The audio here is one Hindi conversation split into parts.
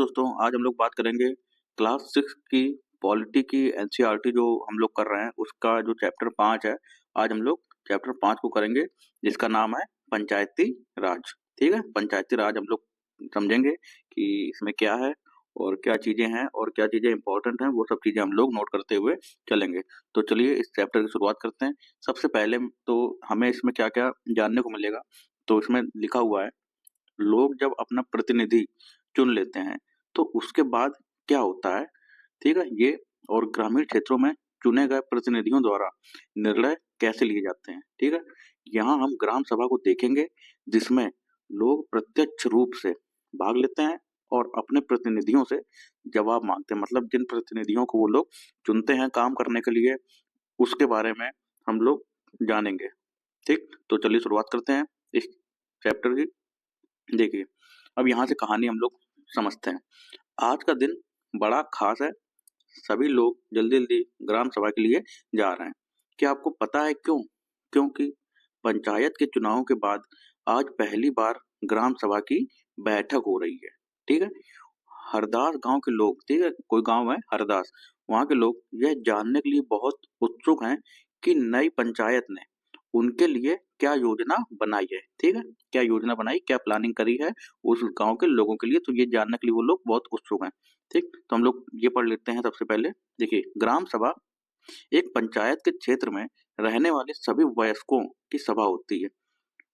दोस्तों, आज हम लोग बात करेंगे क्लास 6 की पॉलिटी की एनसीईआरटी जो हम लोग कर रहे हैं, उसका जो चैप्टर 5 है। आज हम लोग चैप्टर 5 को करेंगे, जिसका नाम है पंचायती राज। ठीक है, पंचायती राज हम लोग समझेंगे कि इसमें क्या है और क्या चीजें हैं और क्या चीजें इंपॉर्टेंट हैं, वो सब चीजें हम लोग नोट करते हुए चलेंगे। तो चलिए इस चैप्टर की शुरुआत करते हैं। सबसे पहले तो हमें इसमें क्या क्या जानने को मिलेगा। तो इसमें लिखा हुआ है, लोग जब अपना प्रतिनिधि चुन लेते हैं तो उसके बाद क्या होता है। ठीक है, ये और ग्रामीण क्षेत्रों में चुने गए प्रतिनिधियों द्वारा निर्णय कैसे लिए जाते हैं। ठीक है, यहाँ हम ग्राम सभा को देखेंगे, जिसमें लोग प्रत्यक्ष रूप से भाग लेते हैं और अपने प्रतिनिधियों से जवाब मांगते हैं। मतलब जिन प्रतिनिधियों को वो लोग चुनते हैं काम करने के लिए, उसके बारे में हम लोग जानेंगे। ठीक, तो चलिए शुरुआत करते हैं इस चैप्टर की। देखिए, अब यहाँ से कहानी हम लोग समझते हैं। आज का दिन बड़ा खास है। सभी लोग जल्दी जल्दी ग्राम सभा के लिए जा रहे हैं। क्या आपको पता है क्यों? क्योंकि पंचायत के चुनाव के बाद आज पहली बार ग्राम सभा की बैठक हो रही है। ठीक है, हरदास गांव के लोग, ठीक है, कोई गांव है हरदास, वहां के लोग यह जानने के लिए बहुत उत्सुक हैं कि नई पंचायत ने उनके लिए क्या योजना बनाई है। ठीक है, क्या योजना बनाई, क्या प्लानिंग करी है उस गांव के लोगों के लिए, तो ये जानने के लिए वो लोग बहुत उत्सुक हैं। ठीक, तो हम लोग ये पढ़ लेते हैं सबसे पहले। देखिए, ग्राम सभा एक पंचायत के क्षेत्र में रहने वाले सभी वयस्कों की सभा होती है।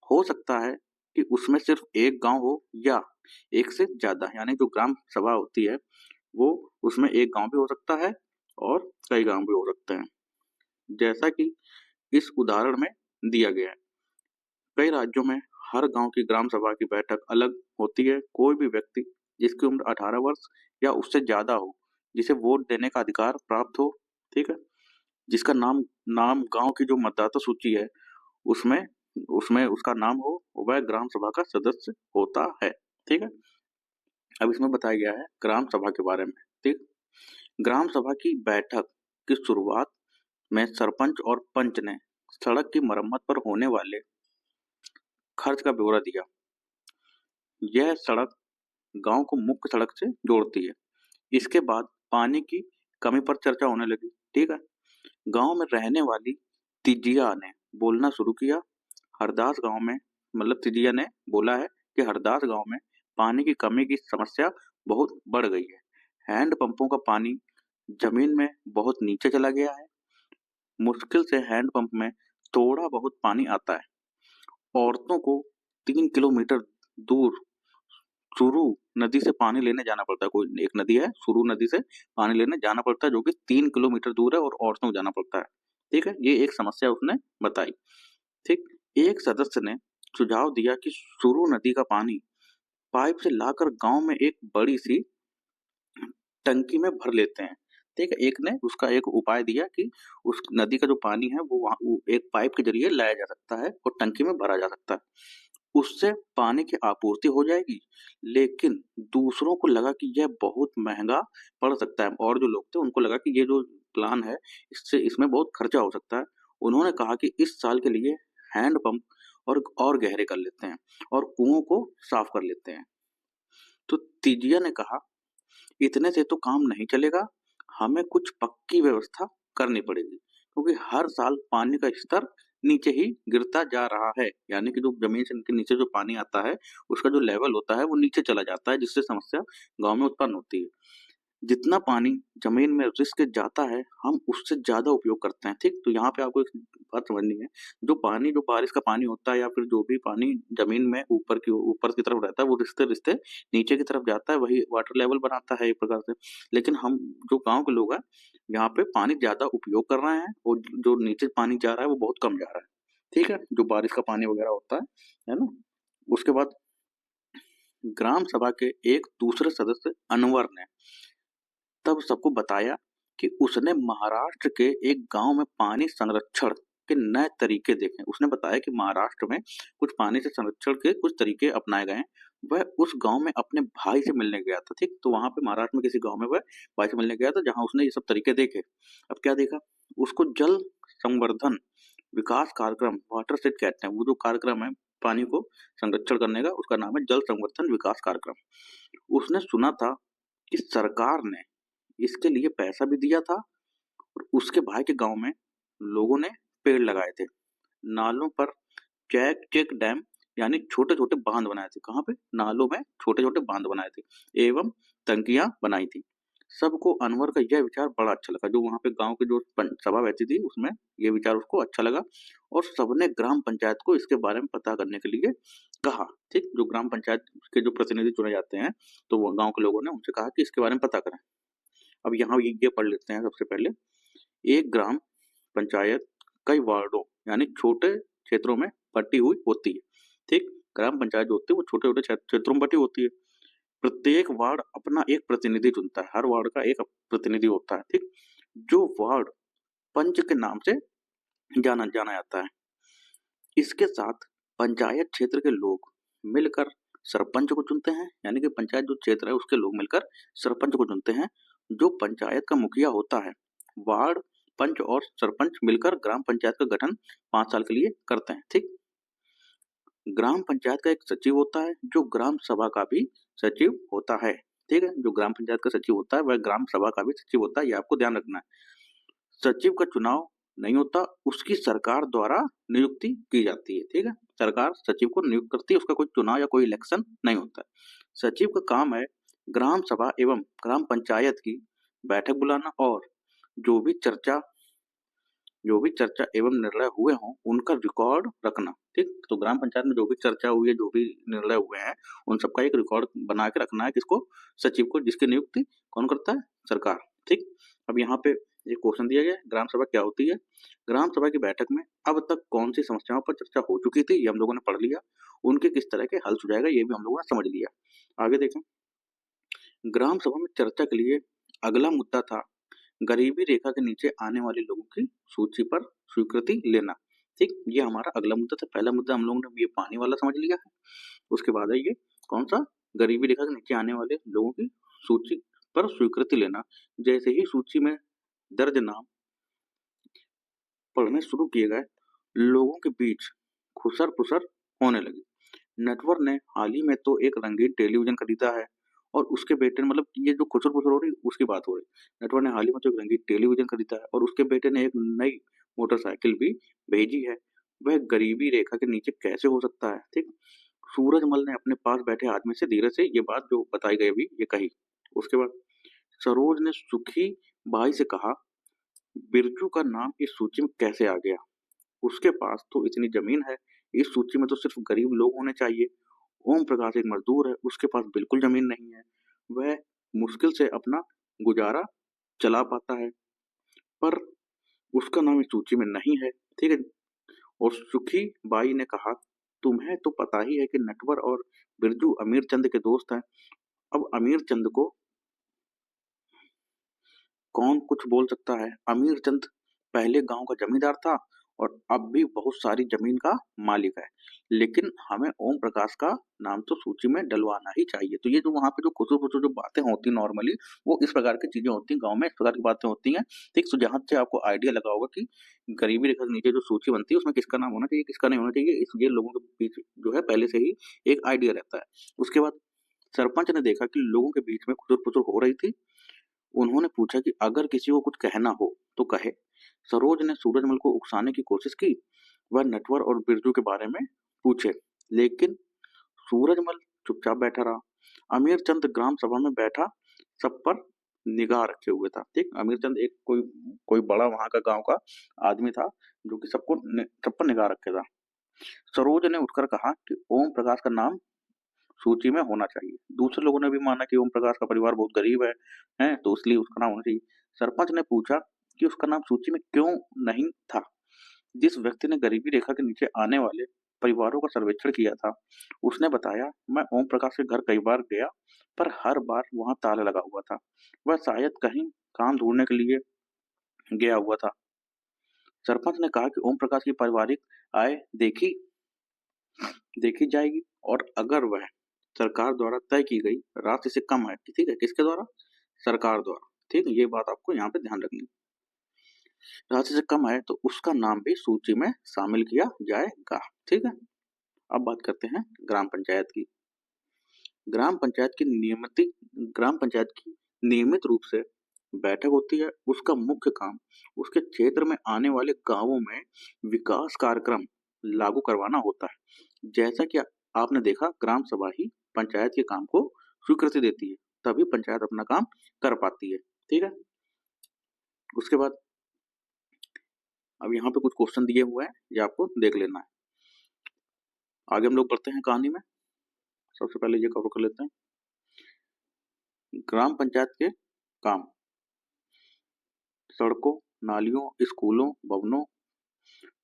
हो सकता है कि उसमें सिर्फ एक गांव हो या एक से ज्यादा, यानी जो ग्राम सभा होती है वो उसमें एक गांव भी हो सकता है और कई गांव भी हो सकते हैं, जैसा कि इस उदाहरण में दिया गया है। कई राज्यों में हर गांव की ग्राम सभा की बैठक अलग होती है। कोई भी व्यक्ति जिसकी उम्र 18 वर्ष या उससे ज्यादा हो, जिसे वोट देने का अधिकार प्राप्त हो, ठीक है, जिसका नाम नाम गांव की जो मतदाता सूची है उसमें उसमें उसका नाम हो, वह ग्राम सभा का सदस्य होता है। ठीक है, अब इसमें बताया गया है ग्राम सभा के बारे में। ठीक, ग्राम सभा की बैठक की शुरुआत में सरपंच और पंच ने सड़क की मरम्मत पर होने वाले खर्च का ब्यौरा दिया। यह सड़क गांव को मुख्य सड़क से जोड़ती है। इसके बाद पानी की कमी पर चर्चा होने लगी। ठीक है, गांव में रहने वाली तिजिया ने बोलना शुरू किया। हरदास गांव में, मतलब तिजिया ने बोला है कि हरदास गांव में पानी की कमी की समस्या बहुत बढ़ गई है। हैंड पंपों का पानी जमीन में बहुत नीचे चला गया है। मुश्किल से हैंड पंप में थोड़ा बहुत पानी आता है। औरतों को 3 किलोमीटर दूर सुरू नदी से पानी लेने जाना पड़ता है। कोई एक नदी है, सुरू नदी से पानी लेने जाना पड़ता है, जो कि 3 किलोमीटर दूर है, और औरतों को जाना पड़ता है। ठीक है, ये एक समस्या उसने बताई। ठीक, एक सदस्य ने सुझाव दिया कि सुरू नदी का पानी पाइप से लाकर गांव में एक बड़ी सी टंकी में भर लेते हैं। ठीक है, एक ने उसका एक उपाय दिया कि उस नदी का जो पानी है वो वहाँ एक पाइप के जरिए लाया जा सकता है और टंकी में भरा जा सकता है। उससे पानी की आपूर्ति हो जाएगी। लेकिन दूसरों को लगा कि यह बहुत महंगा पड़ सकता है, और जो लोग थे उनको लगा कि ये जो प्लान है इससे इसमें बहुत खर्चा हो सकता है। उन्होंने कहा कि इस साल के लिए हैंड पंप और गहरे कर लेते हैं और कुओं को साफ कर लेते हैं। तो तीजिया ने कहा, इतने से तो काम नहीं चलेगा, हमें कुछ पक्की व्यवस्था करनी पड़ेगी, क्योंकि हर साल पानी का स्तर नीचे ही गिरता जा रहा है। यानी कि जो जमीन से के नीचे जो पानी आता है उसका जो लेवल होता है वो नीचे चला जाता है, जिससे समस्या गांव में उत्पन्न होती है। जितना पानी जमीन में रिस के जाता है हम उससे ज्यादा उपयोग करते हैं। ठीक, तो यहाँ पे आपको एक बात समझनी है, जो पानी, जो बारिश का पानी होता है या फिर जो भी पानी जमीन में ऊपर की तरफ रहता है, वो रिश्ते रिश्ते नीचे की तरफ जाता है, वही वाटर लेवल बनाता है एक प्रकार से। लेकिन हम जो गांव के लोग हैं, यहाँ पे पानी ज्यादा उपयोग कर रहे हैं और जो नीचे पानी जा रहा है वो बहुत कम जा रहा है। ठीक है, जो बारिश का पानी वगैरह होता है ना। उसके बाद ग्राम सभा के एक दूसरे सदस्य अनवर ने तब सबको बताया कि उसने महाराष्ट्र के एक गांव में पानी संरक्षण के नए तरीके देखे। उसने बताया कि महाराष्ट्र में कुछ पानी से संरक्षण के कुछ तरीके अपनाए गए हैं। वह उस गांव में अपने भाई से मिलने गया था। ठीक, तो वहां पे महाराष्ट्र में किसी गांव में वह भाई से मिलने गया था, जहां उसने ये सब तरीके देखे। अब क्या देखा, उसको जल संवर्धन विकास कार्यक्रम, वाटर सेट कहते हैं, वो जो कार्यक्रम है पानी को संरक्षण करने का, उसका नाम है जल संवर्धन विकास कार्यक्रम। उसने सुना था कि सरकार ने इसके लिए पैसा भी दिया था और उसके भाई के गांव में लोगों ने पेड़ लगाए थे। नालों पर चेक डैम यानी छोटे छोटे बांध बनाए थे। कहाँ पे? नालों में छोटे छोटे बांध बनाए थे एवं टंकियां बनाई थी। सबको अनवर का यह विचार बड़ा अच्छा लगा। जो वहां पे गांव की जो सभा बैठी थी उसमें यह विचार उसको अच्छा लगा और सबने ग्राम पंचायत को इसके बारे में पता करने के लिए कहा। ठीक, जो ग्राम पंचायत के जो प्रतिनिधि चुने जाते हैं तो वो गांव के लोगों ने उनसे कहा कि इसके बारे में पता करें। अब यहाँ ये पढ़ लेते हैं सबसे पहले। एक ग्राम पंचायत कई वार्डों यानी छोटे क्षेत्रों में बटी हुई होती है। ठीक, ग्राम पंचायत जो होती है वो छोटे छोटे क्षेत्रों में बटी होती है। प्रत्येक वार्ड अपना एक प्रतिनिधि चुनता है। हर वार्ड का एक प्रतिनिधि होता है। ठीक, जो वार्ड पंच के नाम से जाना जाना जाता है। इसके साथ पंचायत क्षेत्र के लोग मिलकर सरपंच को चुनते हैं, यानी कि पंचायत जो क्षेत्र है उसके लोग मिलकर सरपंच को चुनते हैं, जो पंचायत का मुखिया होता है। वार्ड पंच और सरपंच मिलकर ग्राम पंचायत का गठन 5 साल के लिए करते हैं। ठीक, ग्राम पंचायत का एक सचिव होता है जो ग्राम सभा का भी सचिव होता है। ठीक है, जो ग्राम पंचायत का सचिव होता है वह ग्राम सभा का भी सचिव होता है, ये आपको ध्यान रखना है। सचिव का चुनाव नहीं होता, उसकी सरकार द्वारा नियुक्ति की जाती है। ठीक है, सरकार सचिव को नियुक्त करती है, उसका कोई चुनाव या कोई इलेक्शन नहीं होता है। सचिव का काम है ग्राम सभा एवं ग्राम पंचायत की बैठक बुलाना और जो भी चर्चा एवं निर्णय हुए हों उनका रिकॉर्ड रखना। ठीक, तो ग्राम पंचायत में जो भी चर्चा हुई है, जो भी निर्णय हुए हैं, उन सबका एक रिकॉर्ड बना के रखना है। किसको? सचिव को, जिसकी नियुक्ति कौन करता है? सरकार। ठीक, अब यहाँ पे एक क्वेश्चन दिया गया है, ग्राम सभा क्या होती है? ग्राम सभा की बैठक में अब तक कौन सी समस्याओं पर चर्चा हो चुकी थी, ये हम लोगों ने पढ़ लिया। उनके किस तरह के हल सुझाएगा ये भी हम लोगों ने समझ लिया। आगे देखें, ग्राम सभा में चर्चा के लिए अगला मुद्दा था गरीबी रेखा के नीचे आने वाले लोगों की सूची पर स्वीकृति लेना। ठीक, ये हमारा अगला मुद्दा था। पहला मुद्दा हम लोगों ने ये पानी वाला समझ लिया है। उसके बाद है ये कौन सा? गरीबी रेखा के नीचे आने वाले लोगों की सूची पर स्वीकृति लेना। जैसे ही सूची में दर्ज नाम पढ़ने शुरू किए गए, लोगों के बीच खुसर पुसर होने लगी। नटवर ने हाल ही में तो एक रंगीन टेलीविजन खरीदा है और उसके बेटे ने, मतलब ये जो खुसर पुसर हो रही उसकी बात हो रही। नटवर ने हाल ही में तो एक रंगीन टेलीविजन खरीदा है और उसके बेटे ने एक नई मोटरसाइकिल भी भेजी है। वह गरीबी रेखा के नीचे कैसे हो सकता है? ठीक, सूरजमल ने अपने पास बैठे आदमी से धीरे से ये बात जो बताई गई अभी ये कही। उसके बाद सरोज ने सुखी भाई से कहा, बिरजू का नाम इस सूची में कैसे आ गया? उसके पास तो इतनी जमीन है, इस सूची में तो सिर्फ गरीब लोग होने चाहिए। ओम प्रकाश एक मजदूर है, उसके पास बिल्कुल जमीन नहीं है, वह मुश्किल से अपना गुजारा चला पाता है, पर उसका नाम इस सूची में नहीं है। ठीक है, और सुखी बाई ने कहा, तुम्हें तो पता ही है कि नटवर और बिरजू अमीर चंद के दोस्त हैं। अब अमीर चंद को कौन कुछ बोल सकता है? अमीर चंद पहले गांव का जमींदार था और अब भी बहुत सारी जमीन का मालिक है, लेकिन हमें ओम प्रकाश का नाम तो सूची में डलवाना ही चाहिए। तो ये जो वहां पे जो खुसर फुसर जो बातें होती नॉर्मली, वो इस प्रकार की चीजें होती हैं, गांव में इस प्रकार की बातें होती हैं। ठीक, तो जहां से आपको आइडिया लगा होगा कि गरीबी रेखा के नीचे जो सूची बनती है उसमें किसका नाम होना चाहिए, किसका नहीं होना चाहिए, इसलिए लोगों के बीच जो है पहले से ही एक आइडिया रहता है। उसके बाद सरपंच ने देखा कि लोगों के बीच में खुसर फुसर हो रही थी। उन्होंने पूछा कि अगर किसी को कुछ कहना हो तो कहे। सरोज ने सूरजमल को उकसाने की कोशिश की, वह नटवर और बिरजू के बारे में पूछे, लेकिन सूरजमल चुपचाप बैठा रहा। अमीर चंद ग्राम सभा में बैठा सब पर निगाह रखे हुए था। ठीक, अमीर चंद एक कोई कोई बड़ा वहां का गांव का आदमी था जो कि सब पर निगाह रखे था। सरोज ने उठकर कहा कि ओम प्रकाश का नाम सूची में होना चाहिए। दूसरे लोगों ने भी माना कि ओम प्रकाश का परिवार बहुत गरीब है तो इसलिए उसका नाम होना चाहिए। सरपंच ने पूछा कि उसका नाम सूची में क्यों नहीं था? जिस व्यक्ति ने गरीबी रेखा के नीचे आने वाले परिवारों का सर्वेक्षण किया था, उसने बताया, मैं ओम प्रकाश के घर कई बार गया, पर हर बार वहां ताला लगा हुआ था। वह शायद कहीं काम ढूंढने के लिए गया हुआ था। सरपंच ने कहा कि ओम प्रकाश की पारिवारिक आय देखी देखी जाएगी और अगर वह सरकार द्वारा तय की गई राशि से कम है, ठीक है, किसके द्वारा? सरकार द्वारा। ठीक है, ये बात आपको यहाँ पे ध्यान रखनी है। राशि से कम है तो उसका नाम भी सूची में शामिल किया जाएगा। ठीक है, अब बात करते हैं ग्राम पंचायत की। ग्राम पंचायत की नियमित रूप से बैठक होती है। उसका मुख्य काम उसके क्षेत्र में आने वाले गांवों में विकास कार्यक्रम लागू करवाना होता है। जैसा कि आपने देखा, ग्राम सभा ही पंचायत के काम को स्वीकृति देती है, तभी पंचायत अपना काम कर पाती है। ठीक है। उसके बाद अब यहाँ पे कुछ क्वेश्चन दिए हुए हैं, ये आपको देख लेना है। आगे हम लोग बढ़ते हैं कहानी में। सबसे पहले ये कवर कर लेते हैं ग्राम पंचायत के काम। सड़कों, नालियों, स्कूलों, भवनों,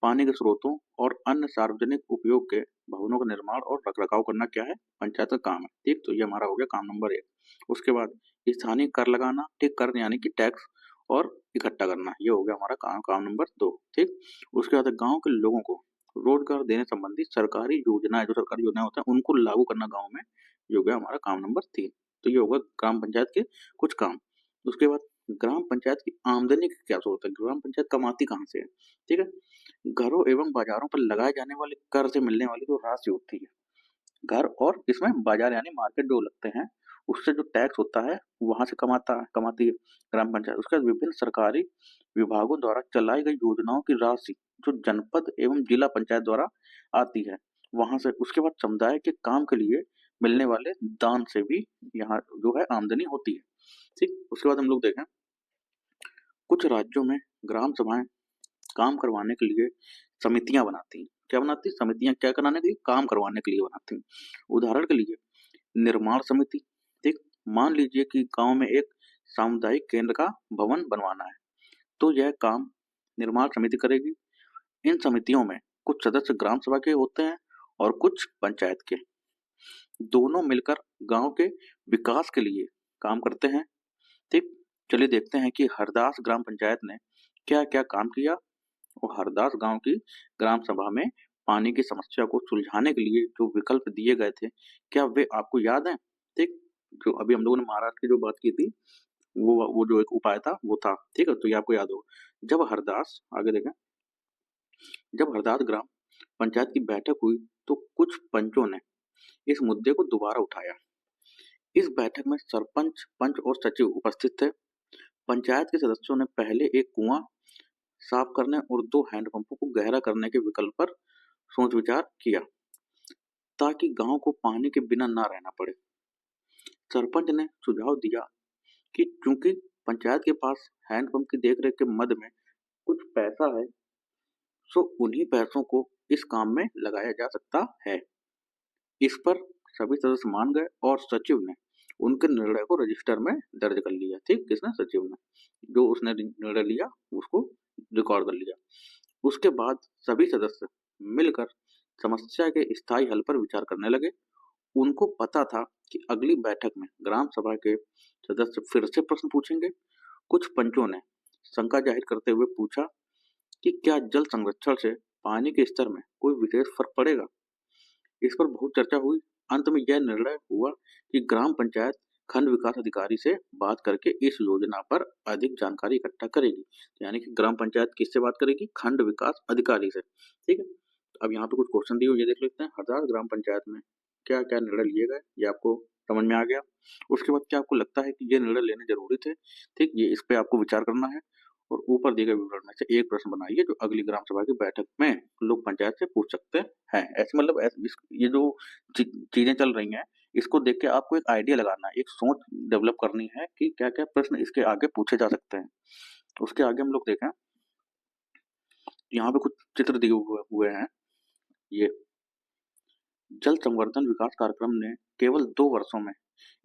पानी के स्रोतों और अन्य सार्वजनिक उपयोग के भवनों का निर्माण और रखरखाव करना क्या है? पंचायत का काम है। ठीक, तो ये हमारा हो गया काम नंबर 1। उसके बाद स्थानीय कर लगाना, ठीक, कर यानी कि टैक्स और इकट्ठा करना, ये हो गया हमारा काम नंबर 2। ठीक, उसके बाद गांव के लोगों को रोजगार देने संबंधी सरकारी योजनाएं, जो सरकारी योजनाएं होते हैं उनको लागू करना गाँव में, ये हो गया हमारा काम नंबर 3। तो ये होगा ग्राम पंचायत के कुछ काम। उसके बाद ग्राम पंचायत की आमदनी की क्या स्रोत है? ग्राम पंचायत कमाती कहाँ से है? ठीक है। घरों एवं बाजारों पर लगाए जाने वाले कर से मिलने वाली जो राशि होती है, घर और इसमें बाजार यानी मार्केट जो लगते हैं, उससे जो टैक्स होता है वहां से कमाती है ग्राम पंचायत। उसके बाद विभिन्न सरकारी विभागों द्वारा चलाई गई योजनाओं की राशि जो जनपद एवं जिला पंचायत द्वारा आती है, वहां से। उसके बाद समुदाय के काम के लिए मिलने वाले दान से भी यहाँ जो है आमदनी होती है। ठीक, उसके बाद हम लोग देखें, कुछ राज्यों में ग्राम सभाएं काम करवाने के लिए समितियां बनाती हैं। क्या बनाती है? समितियां क्या कराने के लिए? काम करवाने के लिए बनाती हैं। उदाहरण के लिए निर्माण समिति। ठीक, मान लीजिए कि गांव में एक सामुदायिक केंद्र का भवन बनवाना है, तो यह काम निर्माण समिति करेगी। इन समितियों में कुछ सदस्य ग्राम सभा के होते हैं और कुछ पंचायत के। दोनों मिलकर गांव के विकास के लिए काम करते हैं। ठीक, चलिए देखते हैं कि हरदास ग्राम पंचायत ने क्या क्या काम किया। और हरदास गांव की ग्राम सभा में पानी की समस्या को सुलझाने के लिए जो विकल्प दिए गए थे, क्या वे आपको याद हैं? ठीक, जो अभी हम लोगों ने महाराष्ट्र की जो बात की थी, वो जो एक उपाय था वो था। ठीक है, तो ये आपको याद होगा। आगे देखें, जब हरदास ग्राम पंचायत की बैठक हुई तो कुछ पंचों ने इस मुद्दे को दोबारा उठाया। इस बैठक में सरपंच, पंच और सचिव उपस्थित थे। पंचायत के सदस्यों ने पहले एक कुआं साफ करने और 2 हैंडपंपों को गहरा करने के विकल्प पर सोच विचार किया, ताकि गांव को पानी के बिना ना रहना पड़े। सरपंच ने सुझाव दिया कि चूंकि पंचायत के पास हैंडपंप की देखरेख के मद में कुछ पैसा है, सो उन्हीं पैसों को इस काम में लगाया जा सकता है। इस पर सभी सदस्य मान गए और सचिव ने उनके निर्णय को रजिस्टर में दर्ज कर लिया। ठीक, किसने? सचिव ने। जो उसने निर्णय लिया उसको रिकॉर्ड कर लिया। उसके बाद सभी सदस्य मिलकर समस्या के स्थायी हल पर विचार करने लगे। उनको पता था कि अगली बैठक में ग्राम सभा के सदस्य फिर से प्रश्न पूछेंगे। कुछ पंचों ने शंका जाहिर करते हुए पूछा कि क्या जल संरक्षण से पानी के स्तर में कोई विशेष फर्क पड़ेगा? इस पर बहुत चर्चा हुई। अंत में यह निर्णय हुआ कि ग्राम पंचायत खंड विकास अधिकारी से बात करके इस योजना पर अधिक जानकारी इकट्ठा करेगी। यानी कि ग्राम पंचायत किससे बात करेगी? खंड विकास अधिकारी से। ठीक है, अब यहाँ पे कुछ क्वेश्चन दिए हुए, ये देख लेते हैं। हरदास ग्राम पंचायत में क्या क्या निर्णय लिए गए, ये आपको समझ में आ गया। उसके बाद क्या आपको लगता है कि ये निर्णय लेने जरूरी थे? ठीक, ये इस पे आपको विचार करना है और ऊपर दिए गए विवरण में से एक प्रश्न बनाइए जो अगली ग्राम सभा की बैठक में लोग पंचायत से पूछ सकते हैं। ऐसे मतलब ये जो चीजें चल रही हैं, इसको देख के आपको एक आइडिया लगाना है, एक सोच डेवलप करनी है कि क्या क्या प्रश्न इसके आगे पूछे जा सकते हैं। उसके आगे हम लोग देखें, यहाँ पे कुछ चित्र दिए हुए हैं। ये जल संवर्धन विकास कार्यक्रम ने केवल 2 वर्षों में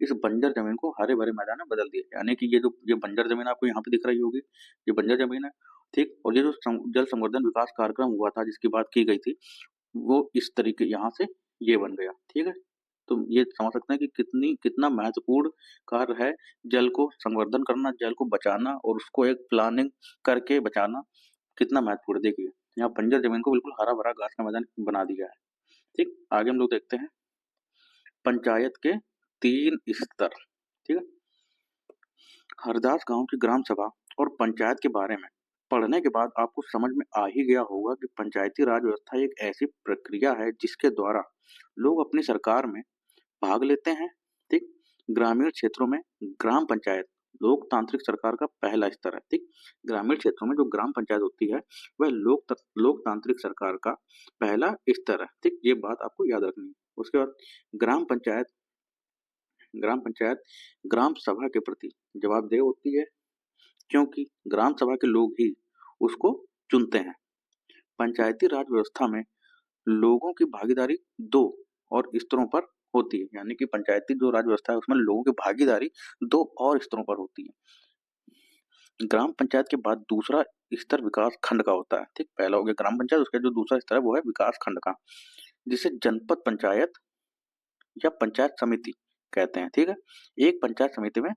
इस बंजर जमीन को हरे भरे मैदान में बदल दिया। यानी कि ये बंजर जमीन आपको यहाँ पे दिख रही होगी, ये बंजर जमीन है। ठीक, और ये जो जल संवर्धन विकास कार्यक्रम हुआ था जिसकी बात की गई थी, वो इस तरीके यहाँ से ये बन गया। ठीक है, तो ये समझ सकते हैं कि कितना महत्वपूर्ण कार्य है जल को संवर्धन करना, जल को बचाना और उसको एक प्लानिंग करके बचाना, कितना महत्वपूर्ण। देखिए, यहाँ बंजर जमीन को बिल्कुल हरा भरा घास का मैदान बना दिया है। ठीक, आगे हम लोग देखते हैं पंचायत के 3 स्तर। ठीक है, हरदास गांव की ग्राम सभा और पंचायत के बारे में पढ़ने के बाद आपको समझ में आ ही गया होगा कि पंचायती राज व्यवस्था एक ऐसी प्रक्रिया है जिसके द्वारा लोग अपनी सरकार में भाग लेते हैं। ठीक, ग्रामीण क्षेत्रों में ग्राम पंचायत लोकतांत्रिक सरकार का पहला स्तर है। ठीक, ग्रामीण क्षेत्रों में जो ग्राम पंचायत होती है वह लोकतांत्रिक सरकार का पहला स्तर है। ठीक, ये बात आपको याद रखनी है। उसके बाद ग्राम पंचायत ग्राम पंचायत ग्राम सभा के प्रति जवाबदेह होती है, क्योंकि ग्राम सभा के लोग ही उसको चुनते हैं। पंचायती राज व्यवस्था में लोगों की भागीदारी दो और स्तरों पर होती है, यानी कि पंचायती जो राज व्यवस्था है उसमें लोगों की भागीदारी दो और स्तरों पर होती है। ग्राम पंचायत के बाद दूसरा स्तर विकास खंड का होता है। ठीक, पहला हो गया ग्राम पंचायत, उसका जो दूसरा स्तर है वो है विकास खंड का, जिसे जनपद पंचायत या पंचायत समिति कहते हैं। ठीक है, एक पंचायत समिति में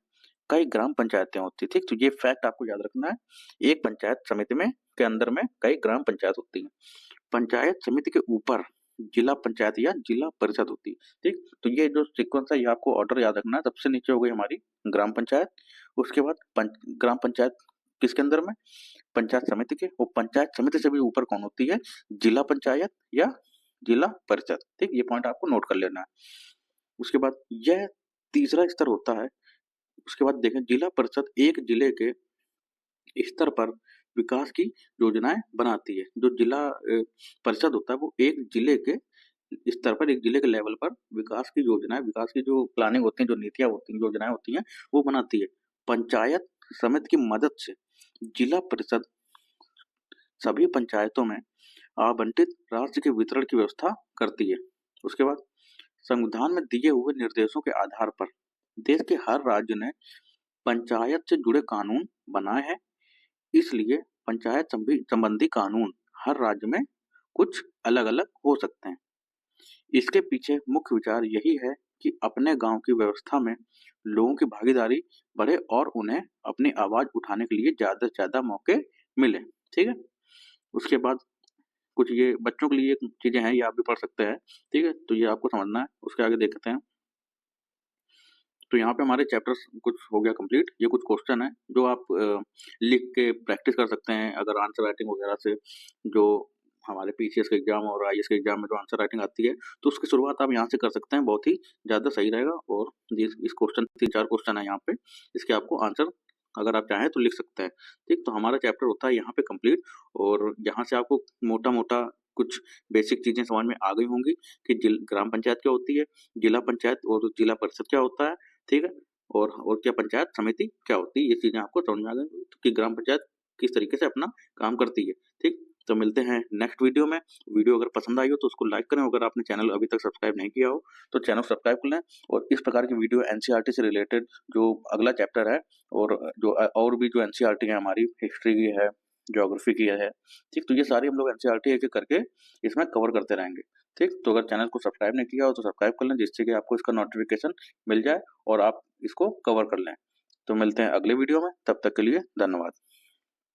कई ग्राम पंचायतें होती है। ठीक, तो ये फैक्ट आपको याद रखना है, एक पंचायत समिति में के अंदर में कई ग्राम पंचायत होती है। पंचायत समिति के ऊपर जिला पंचायत या जिला परिषद होती है। ठीक, तो ये जो सीक्वेंस है ये आपको ऑर्डर याद रखना है। सबसे नीचे हो गई हमारी ग्राम पंचायत, उसके बाद ग्राम पंचायत किसके अंदर में, पंचायत समिति के, वो पंचायत समिति से भी ऊपर कौन होती है, जिला पंचायत या जिला परिषद। ठीक, ये पॉइंट आपको नोट कर लेना है। उसके बाद यह तीसरा स्तर होता है। उसके बाद देखें, जिला परिषद एक जिले के स्तर पर विकास की योजनाएं बनाती है। जो जिला परिषद होता है वो एक जिले के स्तर पर, एक जिले के लेवल पर विकास की योजनाएं, विकास की जो प्लानिंग होती है, जो नीतियां होती हैं, योजनाएं होती हैं, वो बनाती है। पंचायत समिति की मदद से जिला परिषद सभी पंचायतों में आवंटित राशि के वितरण की व्यवस्था करती है। उसके बाद संविधान में दिए हुए निर्देशों के आधार पर देश के हर राज्य ने पंचायत से जुड़े कानून बनाए हैं। इसलिए पंचायत संबंधी कानून हर राज्य में कुछ अलग अलग हो सकते हैं। इसके पीछे मुख्य विचार यही है कि अपने गांव की व्यवस्था में लोगों की भागीदारी बढ़े और उन्हें अपनी आवाज उठाने के लिए ज्यादा से ज्यादा मौके मिले। ठीक है, उसके बाद कुछ ये बच्चों के लिए चीजें हैं, ये आप भी पढ़ सकते हैं। ठीक है, तो ये आपको समझना है। उसके आगे देखते हैं। तो यहाँ पे हमारे चैप्टर्स कुछ हो गया कंप्लीट। ये कुछ क्वेश्चन है जो आप लिख के प्रैक्टिस कर सकते हैं, अगर आंसर राइटिंग वगैरह से जो हमारे पीसीएस के एग्जाम और आईएएस के एग्जाम में जो आंसर राइटिंग आती है, तो उसकी शुरुआत आप यहाँ से कर सकते हैं, बहुत ही ज़्यादा सही रहेगा। और इस क्वेश्चन 3-4 क्वेश्चन है यहाँ पे, इसके आपको आंसर अगर आप चाहें तो लिख सकते हैं। ठीक, तो हमारा चैप्टर होता है यहाँ पे कंप्लीट, और यहाँ से आपको मोटा मोटा कुछ बेसिक चीजें समझ में आ गई होंगी कि ग्राम पंचायत क्या होती है, जिला पंचायत और जिला परिषद क्या होता है। ठीक है, और क्या पंचायत समिति क्या होती है, ये चीजें आपको समझ में आ गई कि ग्राम पंचायत किस तरीके से अपना काम करती है। ठीक, तो मिलते हैं नेक्स्ट वीडियो में। वीडियो अगर पसंद आई हो तो उसको लाइक करें, अगर आपने चैनल अभी तक सब्सक्राइब नहीं किया हो तो चैनल सब्सक्राइब कर लें। और इस प्रकार की वीडियो एनसीईआरटी से रिलेटेड जो अगला चैप्टर है, और जो और भी जो एनसीईआरटी है हमारी, हिस्ट्री की है, ज्योग्राफी की है, ठीक, तो ये सारी हम लोग एनसीईआरटी एक एक करके इसमें कवर करते रहेंगे। ठीक, तो अगर चैनल को सब्सक्राइब नहीं किया हो तो सब्सक्राइब कर लें, जिससे कि आपको इसका नोटिफिकेशन मिल जाए और आप इसको कवर कर लें। तो मिलते हैं अगले वीडियो में, तब तक के लिए धन्यवाद।